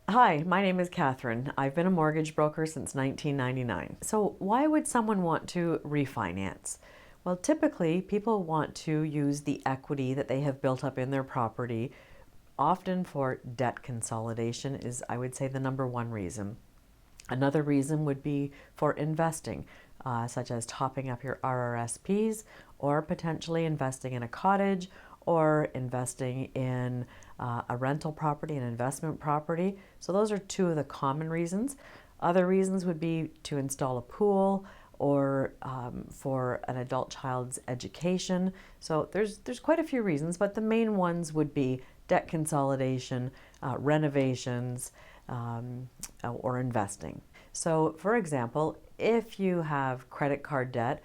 Hi, my name is Catherine. I've been a mortgage broker since 1999. So why would someone want to refinance? Well, typically people want to use the equity that they have built up in their property, often for debt consolidation is, I would say, the number one reason. Another reason would be for investing, such as topping up your RRSPs or potentially investing in a cottage or investing in a rental property, an investment property. So those are two of the common reasons. Other reasons would be to install a pool or for an adult child's education. So there's quite a few reasons, but the main ones would be debt consolidation, renovations, or investing. So, for example, if you have credit card debt,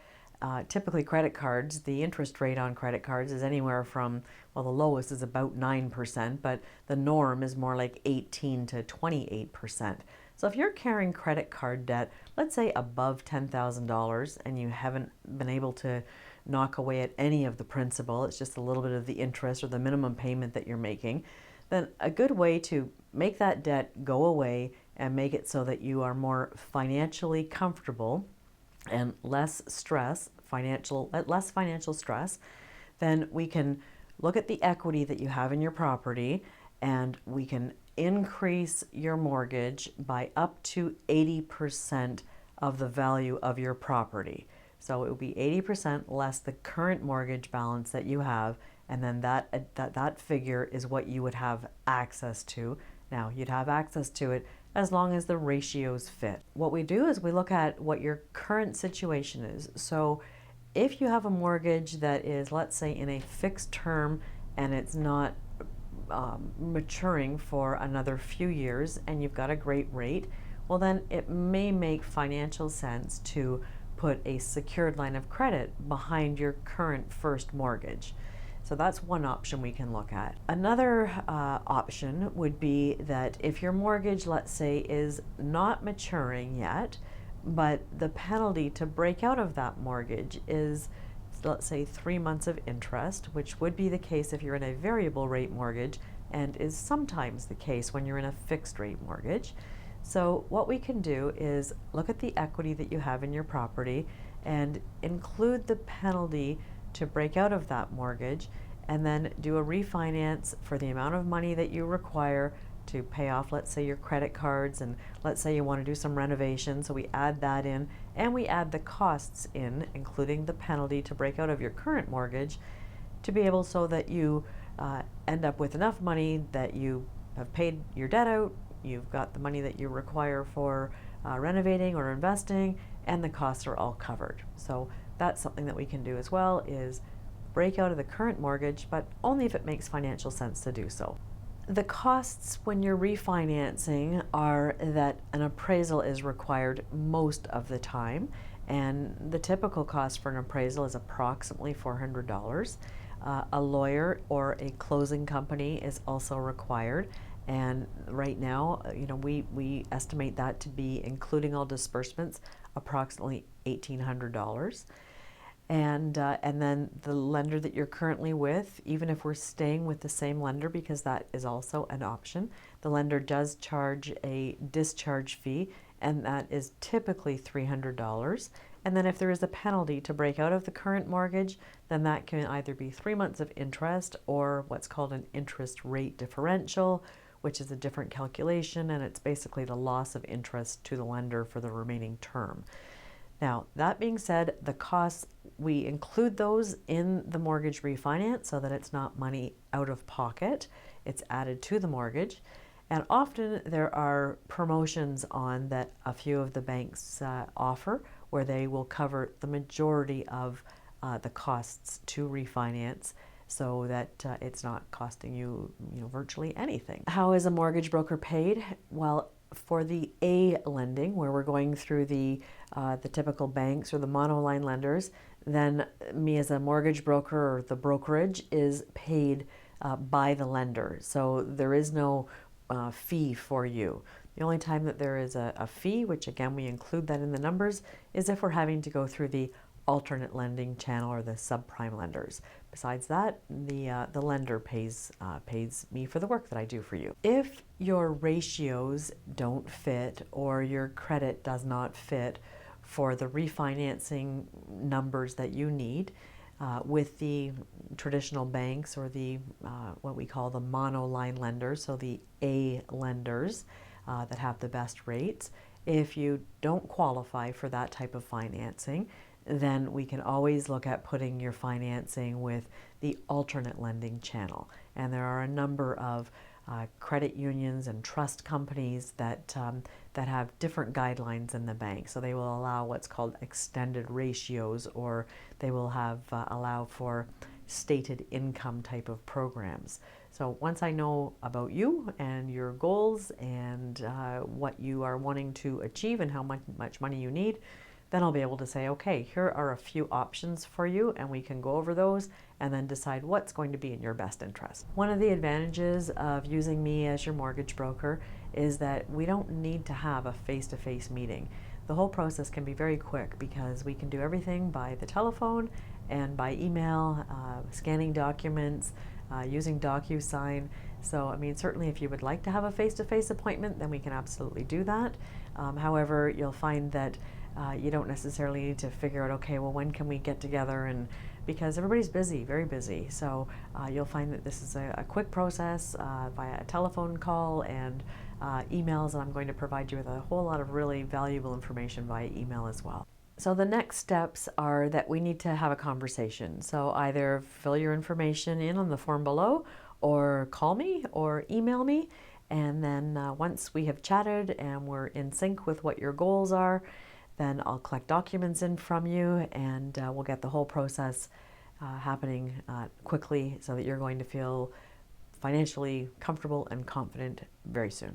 typically credit cards, the interest rate on credit cards is anywhere from, well, the lowest is about 9%, but the norm is more like 18 to 28%. So if you're carrying credit card debt, let's say above $10,000, and you haven't been able to knock away at any of the principal, it's just a little bit of the interest or the minimum payment that you're making, then a good way to make that debt go away and make it so that you are more financially comfortable and less financial stress, then we can look at the equity that you have in your property, and we can increase your mortgage by up to 80% of the value of your property. So it would be 80% less the current mortgage balance that you have, and then that figure is what you would have access to. Now, you'd have access to it as long as the ratios fit. What we do is we look at what your current situation is. So if you have a mortgage that is, let's say, in a fixed term and it's not maturing for another few years and you've got a great rate, well, then it may make financial sense to put a secured line of credit behind your current first mortgage. So that's one option we can look at. Another option would be that if your mortgage, let's say, is not maturing yet, but the penalty to break out of that mortgage is, let's say, 3 months of interest, which would be the case if you're in a variable rate mortgage and is sometimes the case when you're in a fixed rate mortgage. So what we can do is look at the equity that you have in your property and include the penalty to break out of that mortgage, and then do a refinance for the amount of money that you require to pay off, let's say, your credit cards, and let's say you want to do some renovations, so we add that in, and we add the costs in, including the penalty to break out of your current mortgage, to be able so that you end up with enough money that you have paid your debt out, you've got the money that you require for renovating or investing, and the costs are all covered. So that's something that we can do as well, is break out of the current mortgage, but only if it makes financial sense to do so. The costs when you're refinancing are that an appraisal is required most of the time, and the typical cost for an appraisal is approximately $400. A lawyer or a closing company is also required, and right now, we estimate that to be, including all disbursements, approximately $1,800. And then the lender that you're currently with, even if we're staying with the same lender, because that is also an option, the lender does charge a discharge fee, and that is typically $300. And then if there is a penalty to break out of the current mortgage, then that can either be 3 months of interest or what's called an interest rate differential, which is a different calculation, and it's basically the loss of interest to the lender for the remaining term. Now, that being said, the costs, we include those in the mortgage refinance so that it's not money out of pocket. It's added to the mortgage. And often there are promotions on that a few of the banks offer, where they will cover the majority of the costs to refinance, so that it's not costing you, virtually anything. How is a mortgage broker paid? Well, for the A lending, where we're going through the typical banks or the monoline lenders, then me as a mortgage broker, or the brokerage, is paid by the lender. So there is no fee for you. The only time that there is a fee, which again we include that in the numbers, is if we're having to go through the alternate lending channel or the subprime lenders. Besides that, the lender pays me for the work that I do for you. If your ratios don't fit or your credit does not fit for the refinancing numbers that you need with the traditional banks or the what we call the monoline lenders, so the A lenders that have the best rates, if you don't qualify for that type of financing, then we can always look at putting your financing with the alternate lending channel. And there are a number of credit unions and trust companies that have different guidelines than the bank. So they will allow what's called extended ratios, or they will have allow for stated income type of programs. So once I know about you and your goals and what you are wanting to achieve and how much money you need, then I'll be able to say, okay, here are a few options for you, and we can go over those and then decide what's going to be in your best interest. One of the advantages of using me as your mortgage broker is that we don't need to have a face-to-face meeting. The whole process can be very quick because we can do everything by the telephone and by email, scanning documents, using DocuSign. So, I mean, certainly if you would like to have a face-to-face appointment, then we can absolutely do that. However, you'll find that you don't necessarily need to figure out, okay, well, when can we get together? And because everybody's busy, very busy. So you'll find that this is a quick process via a telephone call and emails, and I'm going to provide you with a whole lot of really valuable information via email as well. So the next steps are that we need to have a conversation. So either fill your information in on the form below, or call me or email me. And then once we have chatted and we're in sync with what your goals are, then I'll collect documents in from you, and we'll get the whole process happening quickly so that you're going to feel financially comfortable and confident very soon.